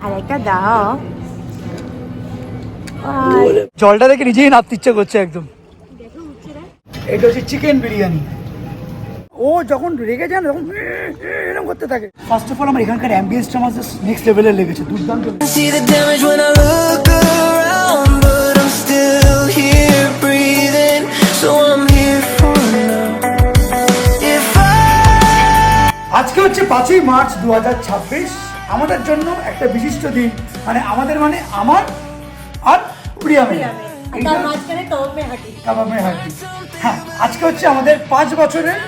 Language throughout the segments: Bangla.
আর একটা দাও। জলটা দেখে নিজেই নাপতে ইচ্ছে করছে একদম। এটা হচ্ছে চিকেন বিরিয়ানি। ও যখন রেগে যায় না তখন এরকম করতে থাকে। ফার্স্ট অফ অল আমার এখানকার অ্যাম্বিয়েন্সটা আমার জাস্ট নেক্সট লেভেলের লেগেছে, দুর্দান্ত। আজকে হচ্ছে 5ই মার্চ 2026। আমাদের জন্য একটা বিশিষ্ট দিন, মানে আমাদের মানে আমার আর প্রিয়ামের। হ্যাঁ, আজকে হচ্ছে আমাদের 5 বছরের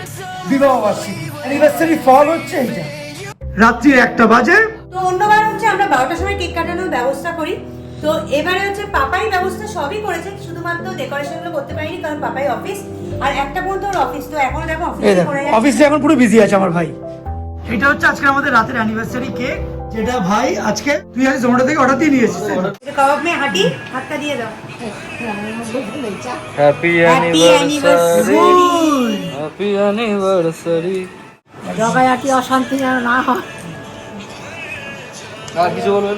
বিবাহ বার্ষিকী। অ্যানিভার্সারি ফল হচ্ছে এইটা। রাত্রি 1টা বাজে। তো অন্যবার হচ্ছে আমরা 12টার সময় কেক কাটানোর ব্যবস্থা করি, তো এবারে হচ্ছে পাপাই ব্যবস্থা সবই করেছে, শুধুমাত্র ডেকোরেশনগুলো করতে পারিনি কারণ পাপাই অফিস আর একটা পর্যন্ত ওর অফিস, তো এখনো দেখো অফিসে এখন পুরো বিজি আছে আমার ভাই। এটা হচ্ছে আজকে আমাদের রাতের অ্যানিভার্সারি কেক, যেটা ভাই আজকে তুই আজ জোম্যাটো থেকে অর্ডার দিয়ে নিয়েছিস। কাবাব মে হাঁটি, হাতটা দিয়ে দাও। Happy anniversary, happy anniversary. জগায় আর কি অশান্তি যেন না হয়। আর কিছু বলবেন?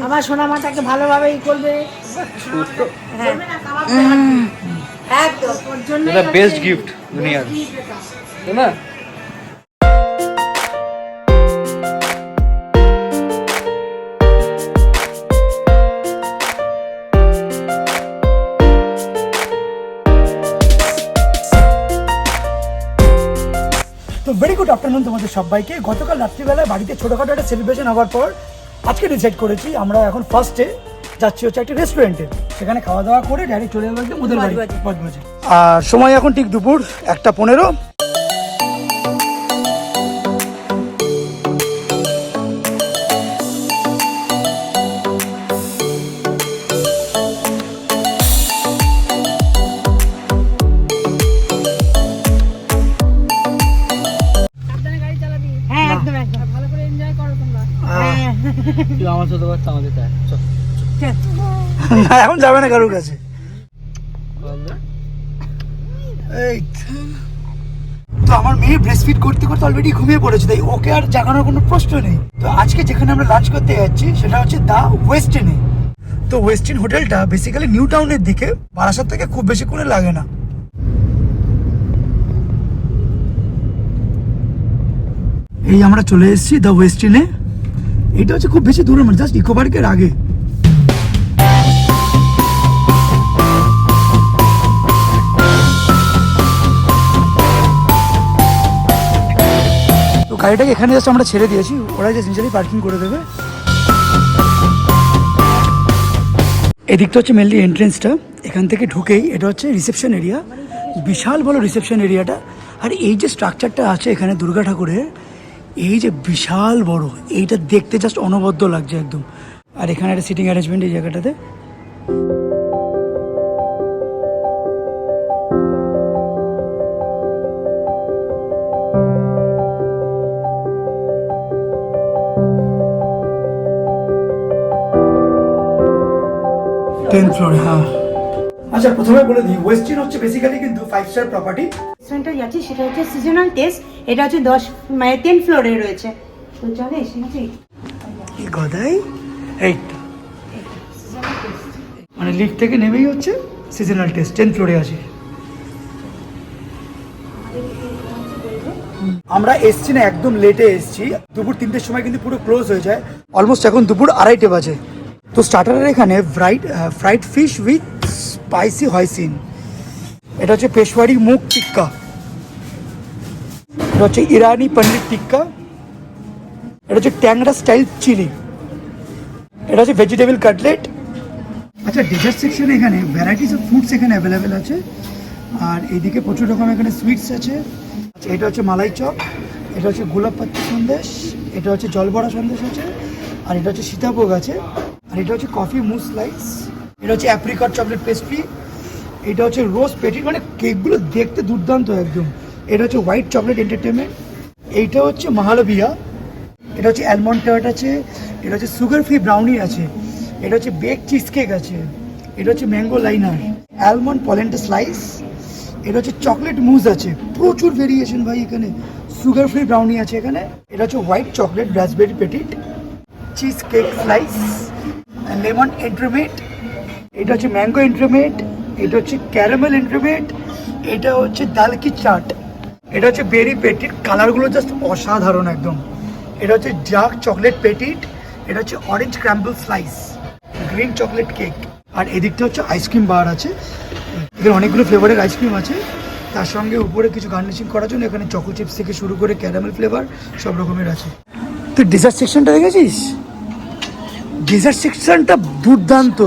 আমার সোনা মাটাকে ভালোভাবে ই করবে। হ্যাঁ একদম, ওর জন্য এটা বেস্ট গিফট দুনিয়ার, তাই না? তো ভেরি গুড আফটারনুন তোমাদের সবাইকে। গতকাল রাত্রিবেলায় বাড়িতে ছোটোখাটো একটা সেলিব্রেশন হওয়ার পর আজকে ডিসাইড করেছি আমরা এখন ফার্স্টে যাচ্ছি হচ্ছে একটা রেস্টুরেন্টে, সেখানে খাওয়া দাওয়া করে ডাইরেক্ট চলে যাবো একদম ওদের বাড়ি। আর সময় এখন ঠিক দুপুর 1:15। আমার সাথে বাচ্চা আমাদের তাই এখন যাবে না কারোর কাছে। এই তো আমার মেয়ে ব্রেস্টফিড করতে করতে অলরেডি ঘুমিয়ে পড়েছে, তাই ওকে আর জাগানোর কোনো প্রশ্ন নেই। তো আজকে যেখানে আমরা লাঞ্চ করতে যাচ্ছি সেটা হচ্ছে দা ওয়েস্টিনে। তো ওয়েস্টিন হোটেলটা বেসিক্যালি নিউ টাউনের দিকে, বারাসাত থেকে খুব বেশি করে লাগে না। এই আমরা চলে এসেছি দা ওয়েস্টিনে। এটা হচ্ছে খুব বেশি দূরে, মানে জাস্ট ইকো পার্কের আগে। তো গাড়িটাকে এখানে জাস্ট আমরা ছেড়ে দিয়েছি, ওরা জাস্ট নিজেরাই পার্কিং করে দেবে। এদিকটা হচ্ছে মেনলি এন্ট্রেন্সটা, এখান থেকে ঢুকেই এটা হচ্ছে রিসেপশন এরিয়া, বিশাল বড় রিসেপশন এরিয়াটা। আর এই যে স্ট্রাকচারটা আছে এখানে দুর্গা ঠাকুরের, এই যে বিশাল বড়, এইটা দেখতে জাস্ট অনবদ্য লাগছে একদম। আর এখানে একটা সিটিং অ্যারেঞ্জমেন্ট এই জায়গাটাতে। টেন্থ ফ্লোরে, হ্যাঁ। আচ্ছা প্রথমে বলে দিই, ওয়েস্টিন হচ্ছে বেসিক্যালি কিন্তু 5 স্টার প্রপার্টি। রেস্টুরেন্টে যাচ্ছি সেটা হচ্ছে সিজনাল টেস্ট, এটা হচ্ছে 10 ফ্লোরে রয়েছে। তো চলে এসেছি এই গদাই, এই মানে লিফট থেকে নেমেই হচ্ছে সিজনাল টেস্ট, 10th ফ্লোরে আছে। আমরা এসছি না একদম লেটে এসছি, দুপুর 3টের সময় কিন্তু পুরো ক্লোজ হয়ে যায়। অলমোস্ট এখন দুপুর 2:30 বাজে। তো স্টার্টারের এখানে ফ্রাইড ফিশ উইথ স্পাইসি হয়সিন, এটা হচ্ছে পেশওয়ারি মুগ টিক্কা, এটা হচ্ছে ইরানি পনির টিক্কা, এটা হচ্ছে ট্যাংরা স্টাইল চিলি, এটা হচ্ছে ভেজিটেবল কাটলেট। আচ্ছা ডেজার্ট সেকশনে এখানে ভ্যারাইটিস অফ ফুডস এখানে অ্যাভেলেবেল আছে। আর এইদিকে প্রচুর রকম এখানে সুইটস আছে। আচ্ছা এটা হচ্ছে মালাই চপ, এটা হচ্ছে গোলাপ পাত্তি সন্দেশ, এটা হচ্ছে জলবড়া সন্দেশ আছে, আর এটা হচ্ছে সীতাভোগ আছে, আর এটা হচ্ছে কফি মুস স্লাইস, এটা হচ্ছে অ্যাপ্রিকট চকলেট পেস্ট্রি, এটা হচ্ছে রোজ পেটির, মানে কেকগুলো দেখতে দুর্দান্ত একদম। এটা হচ্ছে হোয়াইট চকলেট এন্টারটেনমেন্ট, এইটা হচ্ছে মহালবিয়া, এটা হচ্ছে অ্যালমন্ড টার্ট আছে, এটা হচ্ছে সুগার ফ্রি ব্রাউনি আছে, এটা হচ্ছে বেক চিজ কেক আছে, এটা হচ্ছে ম্যাঙ্গো লাইনার, অ্যালমন্ড পলেন্টা স্লাইস, এটা হচ্ছে চকলেট মুজ আছে, প্রচুর ভেরিয়েশন ভাই এখানে, সুগার ফ্রি ব্রাউনি আছে এখানে, এটা হচ্ছে white chocolate raspberry petit, cheese cake slice, lemon entremet, এটা হচ্ছে ম্যাঙ্গো এন্ট্রিমেট, এটা হচ্ছে ক্যারামেল এন্ট্রিমেট, এটা হচ্ছে দাল কি চাট, এটা হচ্ছে বেরি পেটিট, কালারগুলো জাস্ট অসাধারণ একদম। এটা হচ্ছে ডার্ক চকলেট পেটিট, এটা হচ্ছে orange crumble slice, green chocolate cake, আর এদিকটা হচ্ছে আইসক্রিম বার আছে। এখানে অনেকগুলো ফ্লেভারের আইসক্রিম আছে, তার সঙ্গে উপরে কিছু গার্নিশিং করার জন্য এখানে চকো চিপস থেকে শুরু করে ক্যারামেল ফ্লেভার সব রকমের আছে। তুই ডেজার্ট সেকশনটা দেখেছিস? ডেজার্ট সেকশনটা দুর্দান্ত,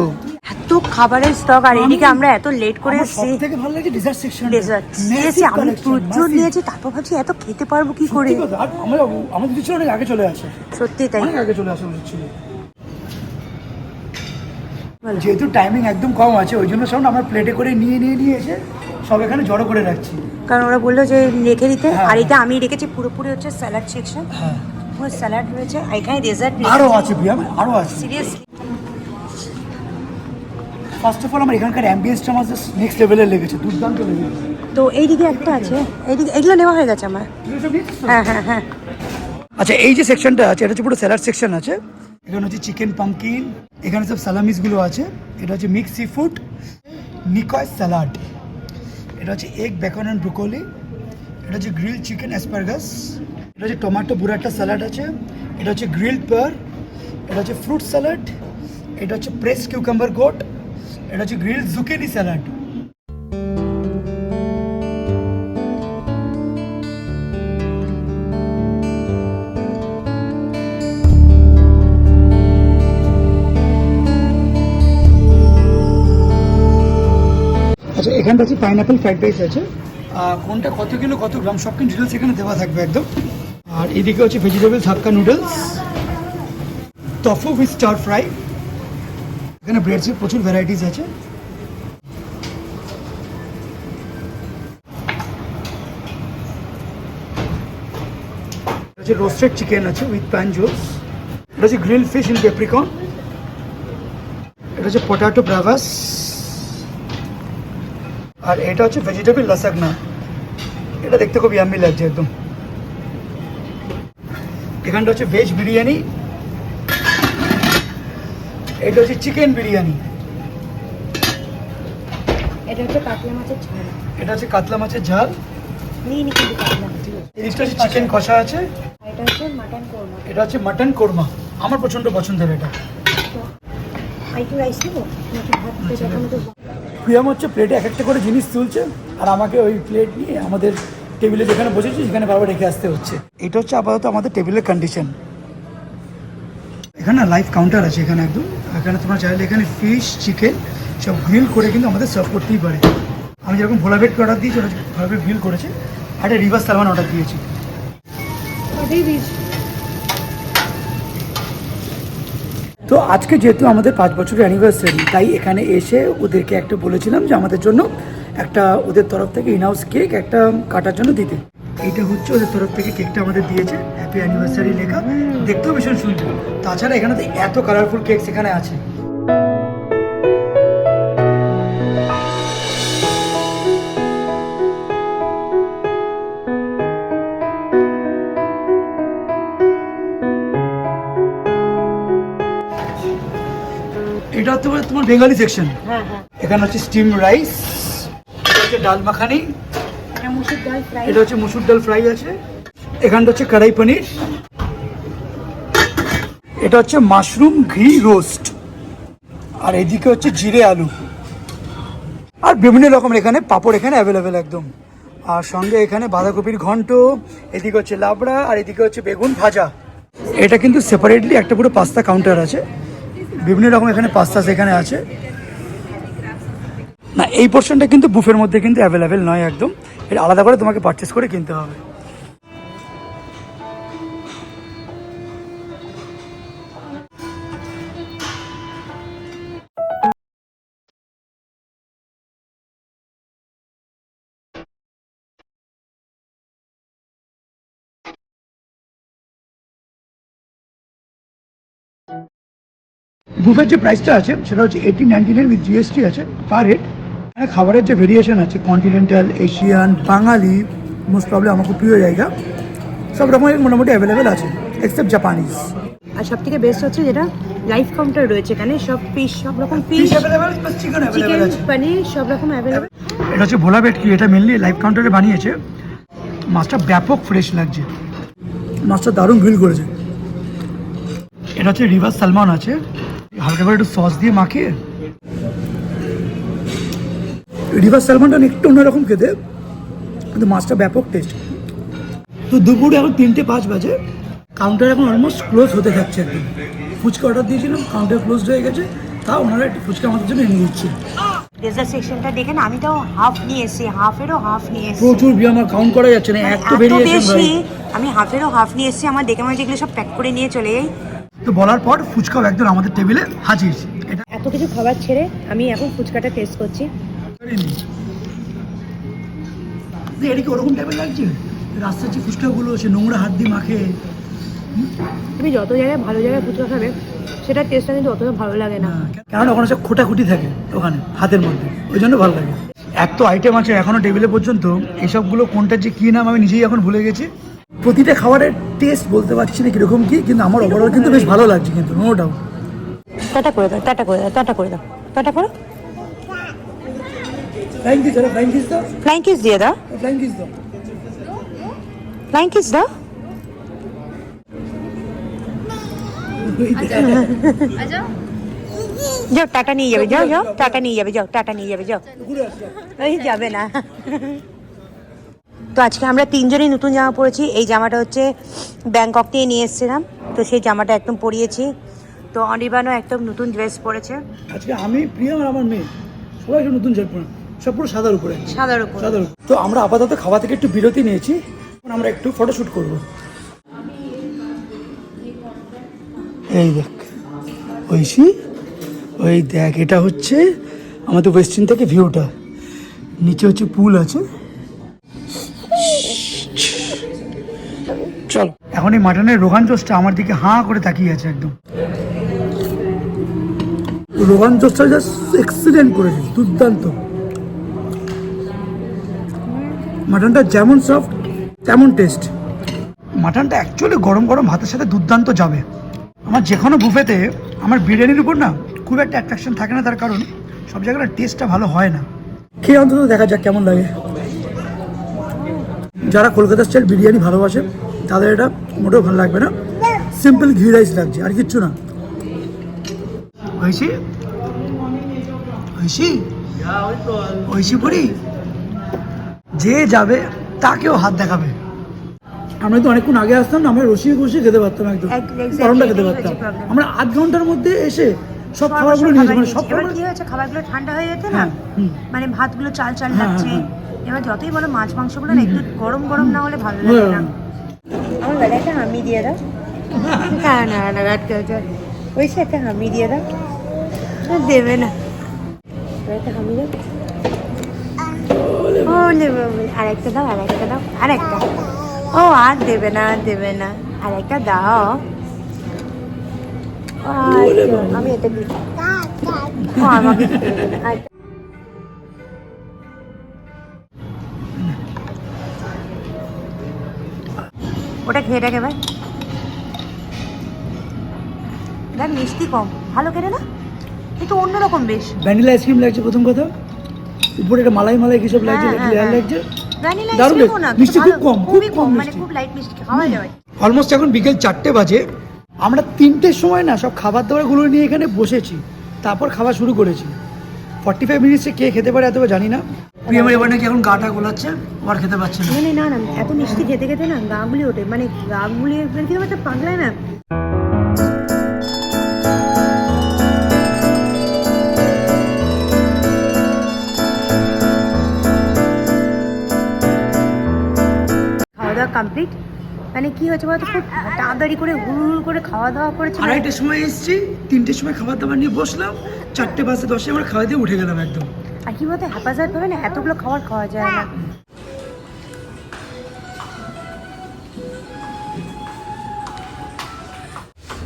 এত খাবারের স্টক, আর এদিকে আমরা এত লেট করে আমার এসেছি। সবথেকে ভালো লাগে ডেজার্ট সেকশন। ডেজার্ট নিয়েছি আমি প্রচুর নিয়েছি, তারপর ভাবছি এত খেতে পারবো কি করে। আমাদের দিচ্ছিল অনেক আগে চলে আসে, সত্যি তাই। অনেক আগে চলে আসে উচিত ছিল। যেহেতু টাইমিং একদম কম আছে ওই জন্য সব আমরা প্লেটে করে নিয়ে এসে সব এখানে জড়ো করে রাখছি। কারণ ওরা বললো যে রেখে দিতে, হ্যাঁ। আর এটা আমি রেখেছি পুরোপুরি হচ্ছে স্যালাড সেকশন। হ্যাঁ, পুরো স্যালাড রয়েছে, আর এখানে ডেজার্ট আরও আছে প্রিয়া, আরও আছে। সিরিয়াসলি ফার্স্ট অফ অল আমার এখানকার অ্যাম্বিয়েন্সটা আমার নেক্সট লেভেলে লেগেছে, দুর্দান্ত লেগেছে। তো এইদিকে একটা আছে, এইদিকে এগুলো নেওয়া হয়ে গেছে আমার। হ্যাঁ হ্যাঁ হ্যাঁ। আচ্ছা, এই যে সেকশনটা আছে এটা হচ্ছে পুরো স্যালাড সেকশন আছে। এখানে হচ্ছে চিকেন পাম্পকিন, এখানে সব সালামিসগুলো আছে। এটা হচ্ছে মিক্স সি ফুড, নিকয় স্যালাড, এটা হচ্ছে এগ বেকন অ্যান্ড ব্রোকলি, এটা হচ্ছে গ্রিল চিকেন অ্যাসপারগাস, এটা হচ্ছে টমেটো বুরাটা স্যালাড আছে, এটা হচ্ছে গ্রিল পার, এটা হচ্ছে ফ্রুট স্যালাড, এটা হচ্ছে প্রেস কিউকাম্বার গোট, এটা হচ্ছে গ্রিল জুকিনি স্যালাড। আচ্ছা, এখানটা হচ্ছে পাইনাপেল ফ্রাইড রাইস আছে, কোনটা কত কিলো কত গ্রাম সব কিছু ডিটেলস এখানে দেওয়া থাকবে একদম। আর এদিকে হচ্ছে vegetable hakka noodles, tofu with star fry, এখানে ব্রেডসের প্রচুর ভ্যারাইটিস আছে। হচ্ছে রোস্টেড চিকেন আছে উইথ প্যান জোস, এটা হচ্ছে গ্রিল ফিশ ইন পেপ্রিকন, এটা হচ্ছে পটাটো ব্রাভাস, আর এটা হচ্ছে ভেজিটেবল লাসাগনা, এটা দেখতে খুব ইয়াম্মি লাগছে একদম। এখানটা হচ্ছে ভেজ বিরিয়ানি, এটা হচ্ছে চিকেন বিরিয়ানি, এটা হচ্ছে কাতলা মাছের ঝাল। এটা হচ্ছে কাতলা মাছের ঝাল, নিয়ে নি কিন্তু কাতলা। এদিকটা হচ্ছে চিকেন কষা আছে, আর এটা হচ্ছে মাটন কোরমা। এটা হচ্ছে মাটন কোরমা, আমার প্রচণ্ড পছন্দের এটা। আইটু রাইস নেবো নাকি ভাত পেয়ে এখন তো। প্রিয়াম হচ্ছে প্লেটে এক একটা করে জিনিস তুলছে, আর আমাকে ওই প্লেট নিয়ে আমাদের টেবিলে যেখানে বসেছি সেখানে বারবার রেখে আসতে হচ্ছে। এটা হচ্ছে আপাতত আমাদের টেবিলের কন্ডিশন। এখানে লাইভ কাউন্টার আছে এখানে একদম, এখানে তোমরা চাইলে এখানে ফিশ চিকেন সব গ্রিল করে কিন্তু আমাদের সার্ভ করতেই পারে। আমি যেরকম ভোলা ভেটকে অর্ডার দিয়েছি ওটা ভোলা ভেট গ্রিল করেছে, আর একটা রিভার্স সালমান অর্ডার দিয়েছি। তো আজকে যেহেতু আমাদের 5 বছরের অ্যানিভার্সারি, তাই এখানে এসে ওদেরকে একটা বলেছিলাম যে আমাদের জন্য একটা ওদের তরফ থেকে ইনহাউস কেক একটা কাটার জন্য দিতে। এইটা হচ্ছে ওদের তরফ থেকে কেকটা আমাদের দিয়েছে, হ্যাপি অ্যানিভার্সারি লেখা, দেখতেও ভীষণ সুন্দর। তাছাড়া এখানে তো এত কালারফুল কেক সেখানে আছে। এটা হচ্ছে তোমার বেঙ্গলি সেকশন। হ্যাঁ হ্যাঁ। এখানে হচ্ছে স্টিম রাইস, এটা হচ্ছে ডাল মাখানি, এটা মুসুর ডাল ফ্রাই। এটা হচ্ছে মুসুর ডাল ফ্রাই আছে, এখানটা হচ্ছে কড়াই পনির, এটা হচ্ছে মাশরুম ঘি রোস্ট, আর এদিকে হচ্ছে জিরে আলু, আর বিভিন্ন রকমের এখানে পাঁপড় এখানে অ্যাভেলেবেল একদম। আর সঙ্গে এখানে বাঁধাকপির ঘন্ট, এদিকে হচ্ছে লাবড়া, আর এদিকে হচ্ছে বেগুন ভাজা। এটা কিন্তু সেপারেটলি একটা পুরো পাস্তা কাউন্টার আছে, বিভিন্ন রকম এখানে পাস্তা সেখানে আছে। না, এই পোর্শনটা কিন্তু বুফের মধ্যে কিন্তু অ্যাভেলেবেল নয় একদম, এটা আলাদা করে তোমাকে পারচেস করে কিনতে হবে। বুফের যে প্রাইসটা আছে সেটা হচ্ছে 1899 উইথ জিএসটি আছে পার হেড। খাবারের যে ভেরিয়েশন আছে কন্টিনেন্টাল, এশিয়ান, বাঙালি, মোস্ট প্রবলি আমার খুব প্রিয় জায়গা, সব রকমের মোটামুটি অ্যাভেলেবেল আছে এক্সেপ্ট জাপানিজ। আর সব থেকে বেস্ট হচ্ছে যেটা লাইভ কাউন্টার রয়েছে এখানে, সব ফিশ, সব রকম fish fish, available plus chicken available chicken, আছে। পনির সব রকম অ্যাভেলেবেল। এটা হচ্ছে ভোলা ভেটকি, এটা মেনলি লাইভ কাউন্টারে বানিয়েছে। মাছটা ব্যাপক ফ্রেশ লাগছে, মাছটা দারুণ গ্রিল করেছে। এটা হচ্ছে রিভার সালমন আছে, হালকা করে একটু সস দিয়ে মাখিয়ে। রিভার সালমনটা একটু অন্যরকম খেতে, কিন্তু মাছটা ব্যাপক টেস্ট। তো দুপুরে এখন 3:05 বাজে, কাউন্টার এখন অলমোস্ট ক্লোজ হতে যাচ্ছে একদম। ফুচকা অর্ডার দিয়েছিলাম, কাউন্টার ক্লোজ হয়ে গেছে, তাও ওনারা একটু ফুচকা আমাদের জন্য এনে দিচ্ছে। ডেজার্ট সেকশনটা দেখেন, আমি তো হাফ নিয়ে এসেছি, হাফেরও হাফ নিয়ে এসেছি। প্রচুর বিয়ে আমার কাউন্ট করা যাচ্ছে না, এত ভেরিয়েশন ভাই। আমি হাফেরও হাফ নিয়ে এসেছি, আমার দেখে মনে হচ্ছে এগুলো সব প্যাক করে নিয়ে চলে যাই। তো বলার পর ফুচকাও একদম আমাদের টেবিলে হাজির। এটা এত কিছু খাবার ছেড়ে আমি এখন ফুচকাটা টেস্ট করছি। এটা কি ওরকম টাইপের লাগছে? রাস্তার যে ফুচকাগুলো সে নোংরা হাত দিয়ে মাখে। তুমি যত জায়গায় ভালো জায়গায় ফুচকা খাবে, সেটার টেস্টটা কিন্তু অতটা ভালো লাগে না। কেননা ওখানে সব খোটাখুটি থাকে ওখানে হাতের মধ্যে, ওই জন্য ভালো লাগে। এত আইটেম আছে এখনো টেবিলে পর্যন্ত, এসবগুলো কোনটা যে কী নাম আমি নিজেই এখন ভুলে গেছি। প্রতিটা খাবারের টেস্ট বলতে পারছি না কীরকম কী, কিন্তু আমার ওভারঅল কিন্তু বেশ ভালো লাগছে, কিন্তু নো ডাউট। টাটা করে দাও, টাটা করে দাও, টাটা করে দাও, টাটা করো। ফ্লাইং কিস দাও, ফ্লাইং কিস দাও, ফ্লাইং কিস দিয়ে দাও, ফ্লাইং কিস দাও। ফ্লাইং কিস দাও। যাও টাটা নিয়ে যাবে, যাও যাও টাটা নিয়ে যাবে, যাও টাটা নিয়ে যাবে, যাও। ওই যাবে না। তো আজকে আমরা তিনজনই নতুন জামা পরেছি। এই জামাটা হচ্ছে ব্যাংকক থেকে নিয়ে এসেছিলাম, তো সেই জামাটা একদম পরিয়েছি। তো অনির্বাণও একদম নতুন ড্রেস পরেছে। আজকে আমি, প্রিয়া আর আমার মেয়ে সবাই একটু নতুন শার্ট পরে, সব পুরো সাদার উপরে, সাদার উপর। সাদার উপর। তো আমরা আপাতত খাওয়া থেকে একটু বিরতি নিয়েছি, এখন আমরা একটু ফটোশ্যুট করবো। এই দেখ ঐশী, ওই দেখ এটা হচ্ছে আমাদের ওয়েস্টার্ন থেকে ভিউটা, নিচে হচ্ছে পুল আছে। চল এখন এই মাটনের রোগান জোসটা আমার দিকে হাঁ করে তাকিয়ে আছে একদম। রোগান জোসটা জাস্ট এক্সিলেন্ট করেছে, দুর্দান্ত। মাটনটা যেমন সফট তেমন টেস্ট। মাটনটা অ্যাকচুয়ালি গরম গরম ভাতের সাথে দুর্দান্ত যাবে। আমার যে কোনো বুফেতে আমার বিরিয়ানির উপর না খুব একটা অ্যাট্রাকশন থাকে না, তার কারণ সব জায়গায় টেস্টটা ভালো হয় না। খেয়ে অন্তত দেখা যাক কেমন লাগে। যারা কলকাতা স্টাইল বিরিয়ানি ভালোবাসে তাদের এটা মোটেও ভালো লাগবে না, সিম্পল ঘি রাইস লাগছে আর কিচ্ছু না। ঐশী, ঐশী, ঐশী পরি যে যাবে তাকেও হাত দেখাবে। আমরা তো অনেকক্ষণ আগে আসতাম না, আমরা রসিয়ে বসিয়ে খেতে পারতাম, একদম গরমটা খেতে পারতাম। আমরা আধ ঘন্টার মধ্যে এসে সব খাবারগুলো নিয়েছি, মানে সব এবার কি হয়েছে, খাবারগুলো ঠান্ডা হয়ে যেত না, মানে ভাতগুলো চাল চাল লাগছে। এবার যতই বলো মাছ মাংসগুলো না একটু গরম গরম না হলে ভালো লাগে না। আমার বেলা একটা হামি দিয়ে দাও। না না না, ওই সে একটা হামি দিয়ে দাও। দেবে না, একটা হামি দাও। ও নেবে, আরেকটা দাও, আরেকটা দাও, আরেকটা। ও আর দেবে না, আর দেবে না, আরেকটা দাও। আমি এটা দিই। ও আমাকে ওটা খেয়ে দেখে ভাই, দেখ মিষ্টি কম, ভালো কেটে না, একটু অন্যরকম বেশ। ভ্যানিলা আইসক্রিম লাগছে প্রথম কথা, উপরে একটা মালাই মালাই কিছু লাগছে, লেয়ার লাগছে। ভ্যানিলা দারুণ আইসক্রিমও না, মিষ্টি খুব কম, খুবই কম, মানে মিষ্টি। খুব লাইট মিষ্টি খাওয়া যায়। অলমোস্ট এখন বিকেল 4টে বাজে, আমরা 3টের সময় না সব খাবার দাবারগুলো নিয়ে এখানে বসেছি, তারপর খাওয়া শুরু করেছি। 45 মিনিটসে কে খেতে পারে এত জানি না। প্রিয়া আমার এবার নাকি এখন গাটা গোলাচ্ছে, আবার খেতে পারছে না। মানে না না, এত মিষ্টি খেতে খেতে না গা গুলি ওঠে, মানে গা গুলি কিরকম একটা পাগলায় না। খাওয়া দাওয়া কমপ্লিট, মানে কি হয়েছে বলতো, খুব তাড়াতাড়ি করে হুড় করে খাওয়া দাওয়া করেছে। 2:30টার সময় এসেছি, 3টের সময় খাবার দাবার নিয়ে বসলাম, 4:10 আমরা খাওয়া দিয়ে উঠে গেলাম একদম। আর কি বলতো, হ্যাপাজার ভাবে না এতগুলো খাবার খাওয়া যায় না।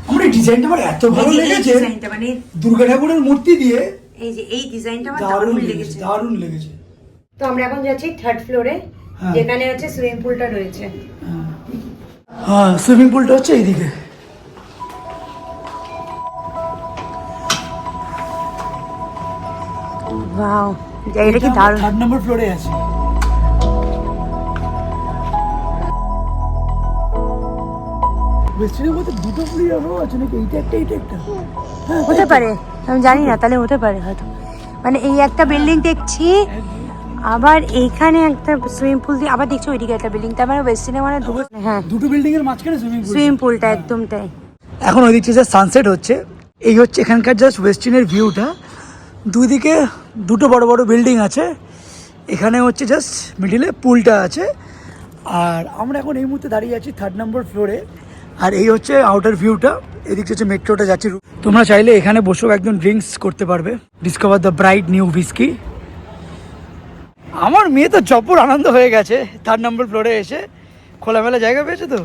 আমার এই ডিজাইনটা আমার এত ভালো লেগেছে, মানে দুর্গা ঠাকুরের মূর্তি দিয়ে এই যে এই ডিজাইনটা আমার দারুণ দারুণ লেগেছে, লেগেছে। দারুণ লেগেছে। তো আমরা এখন যাচ্ছি 3rd ফ্লোরে, হ্যাঁ। যেখানে হচ্ছে সুইমিং পুলটা রয়েছে। হ্যাঁ, সুইমিং পুলটা হচ্ছে এইদিকে। ওয়াও, জায়গাটা কি দারুণ। 3 নম্বর ফ্লোরে আছে। ওয়েস্টার্নের মধ্যে দুটো ফ্লোর আছে নাকি? এইটা একটা। হ্যাঁ, হতে পারে, আমি জানি না, তাহলে হতে পারে হয়তো। মানে এই একটা বিল্ডিং দেখছি, আবার এইখানে একটা সুইমিং পুল দিয়ে, আবার দেখছি ওইদিকে একটা বিল্ডিং। তার মানে ওয়েস্টার্নে মানে হ্যাঁ, দুটো বিল্ডিং এর মাঝখানে সুইমিং পুলটা একদম তাই। এখন ওই দিকটা যে সানসেট হচ্ছে, এই হচ্ছে এখানকার জাস্ট ওয়েস্টার্নের ভিউটা। দুদিকে দুটো বড় বড় বিল্ডিং আছে, এখানে হচ্ছে জাস্ট মিডিলে পুলটা আছে। আর আমরা এখন এই মুহূর্তে দাঁড়িয়ে আছি 3rd নম্বর ফ্লোরে। আর এই হচ্ছে আউটার ভিউটা, এদিক হচ্ছে মেট্রোটা যাচ্ছে। তোমরা চাইলে এখানে বসেও একদম ড্রিঙ্কস করতে পারবে। Discover the bright new whisky. আমার মেয়ে তো জপুর আনন্দ হয়ে গেছে 3rd নম্বর ফ্লোরে এসে, খোলামেলা জায়গা পেয়েছে তো।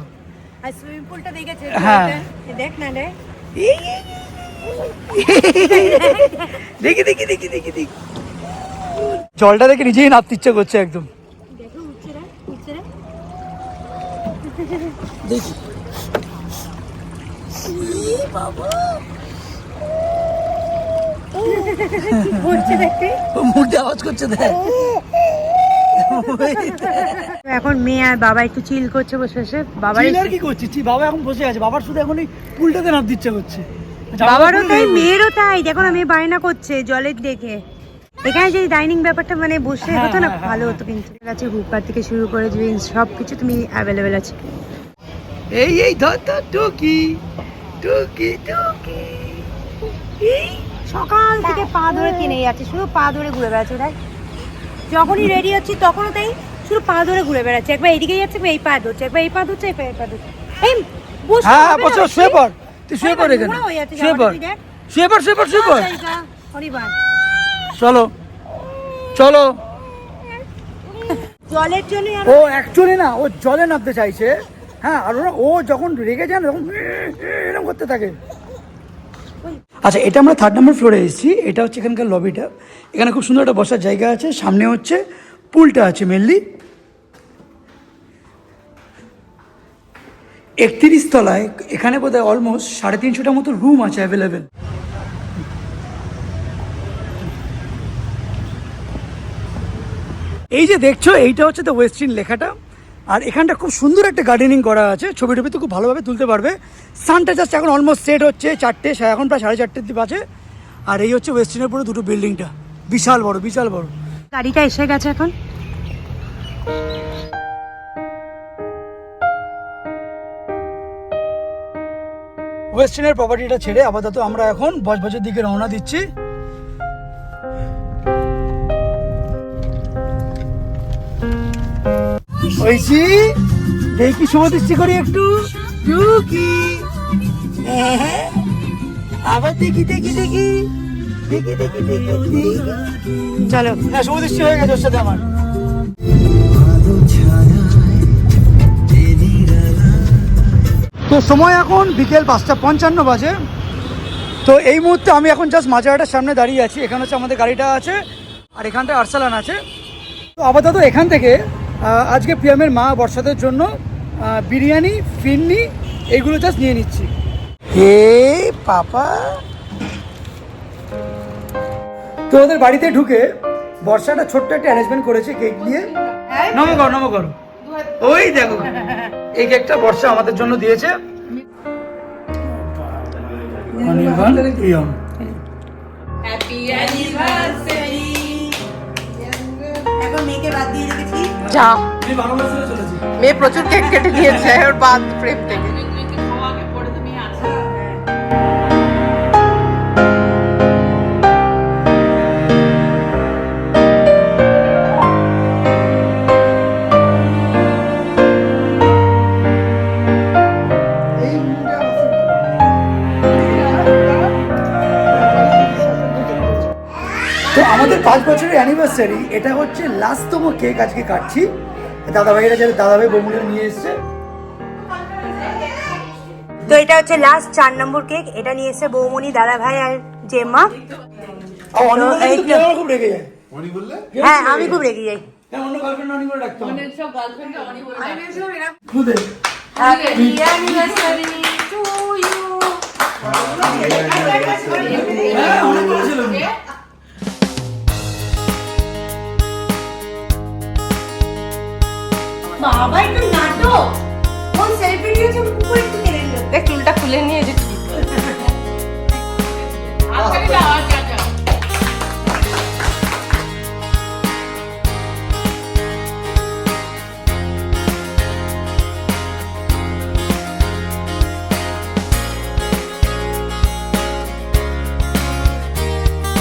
আর সুইমিং পুলটা দেখেছে? হ্যাঁ, দেখ না রে, দেখি দেখি দেখি দেখি দেখি, জলটা দেখে নিজেই নামতে ইচ্ছে করছে একদম। দেখো উঠছে রে, উঠছে রে। দেখি কি করছে দেখতে, মুখ দিয়ে আওয়াজ করছে দেখ। এখন মেয়ে আর বাবা একটু চিল করছে বসে বসে। বাবার চিল আর কি করছিস? বাবা এখন বসে আছে, বাবার শুধু এখন এই পুলটাতে নামতে ইচ্ছে করছে। বাবারও তাই, মেয়েরও তাই। দেখো না, মেয়ে বায়না করছে জলের দেখে। এখানে যদি ডাইনিং ব্যাপারটা মানে বসে হতো না, ভালো হতো। কিন্তু আছে হুপার থেকে শুরু করে ড্রিঙ্কস সব কিছু তুমি অ্যাভেলেবেল আছে। এই এই ধর ধর টুকি টুকি টুকি। এই সকাল থেকে পা ধরে কিনে যাচ্ছে, শুধু পা ধরে ঘুরে বেড়াচ্ছে। তাই যখনই রেডি হচ্ছি তখনও তাই, শুধু পা ধরে ঘুরে বেড়াচ্ছে। একবার এইদিকে যাচ্ছে, এই পা ধরছে, একবার এই পা ধরছে, এই পা ধরছে। এই বসে হ্যাঁ বসে শুয়ে পড়, তুই শুয়ে পড় এখানে, শুয়ে পড় শুয়ে পড় শুয়ে পড় শুয়ে পড়। হরিবার চলো চলো। জলের জন্য ও অ্যাকচুয়ালি না, ও জলে নামতে চাইছে। হ্যাঁ, আর ও যখন রেগে যায় না তখন এরকম করতে থাকে। আচ্ছা, এটা আমরা 3rd নম্বর ফ্লোরে এসেছি। এটা হচ্ছে এখানকার লবিটা। এখানে খুব সুন্দর একটা বসার জায়গা আছে, সামনে হচ্ছে পুলটা আছে মেনলি। 31 তলায় এখানে বোধহয় অলমোস্ট 350টার মতো রুম আছে অ্যাভেলেবেল। এই যে দেখছো, এইটা হচ্ছে দ্য ওয়েস্টার্ন লেখাটা। আর এখানটা খুব সুন্দর একটা গার্ডেনিং করা আছে, ছবি টবি তো খুব ভালোভাবে তুলতে পারবে। সানটা জাস্ট এখন অলমোস্ট সেট হচ্ছে 4টে, এখন প্রায় 4:30 দিকে বাজে। আর এই হচ্ছে ওয়েস্টার্নের পুরো দুটো বিল্ডিংটা, বিশাল বড় বিশাল বড়। গাড়িটা এসে গেছে এখন। ওয়েস্টার্নের প্রপার্টিটা ছেড়ে আপাতত আমরা এখন বজবজের দিকে রওনা দিচ্ছি। ওইছি দেখি শুভদৃষ্টি করি একটু টুকি। আবার দেখি দেখি দেখি দেখি দেখি দেখি। চলো, হ্যাঁ, শুভদৃষ্টি হয়ে গেছে ওর সাথে আমার। তো সময় এখন বিকেল 5:55 বাজে। তো এই মুহূর্তে আমি এখন জাস্ট মাজারাটার সামনে দাঁড়িয়ে আছি। এখানে হচ্ছে আমাদের গাড়িটা আছে, আর এখানটায় আরসালান আছে। তো আপাতত এখান থেকে আজকে প্রিয়ামের মা বর্ষাদের জন্য বিরিয়ানি, ফিরনি এইগুলো জাস্ট নিয়ে নিচ্ছি। হে পাপা। তো ওদের বাড়িতে ঢুকে বর্ষাটা ছোট্ট একটা অ্যারেঞ্জমেন্ট করেছে কেক দিয়ে। নমো করো। ওই দেখো, এই কেকটা বর্ষা আমাদের জন্য দিয়েছে। যা মেয়ে প্রচুর কেক কেটে দিয়েছে ওর বাদ প্রেম থেকে। তো আমাদের 5 বছরের অ্যানিভার্সারি, এটা হচ্ছে লাস্টতম কেক আজকে কাটছি। দাদাভাইরা যারা দাদাভাই বৌমুলে নিয়ে এসছে। তো এটা হচ্ছে লাস্ট 4 নম্বর কেক। এটা নিয়ে এসে বৌমনি, দাদা ভাই আর জেম্মা। খুব রেগে যায়। হ্যাঁ, আমি খুব রেগে যাই। অন্য গার্লফ্রেন্ড অনেক করে রাখতে হবে। Happy anniversary to you. হ্যাঁ, অনেক বলেছিল। বাবা একটু নাটক কোন সেলিব্রিটি হচ্ছে উপরে একটু কেড়ে নিল দেখ চুলটা খুলে নিয়ে যে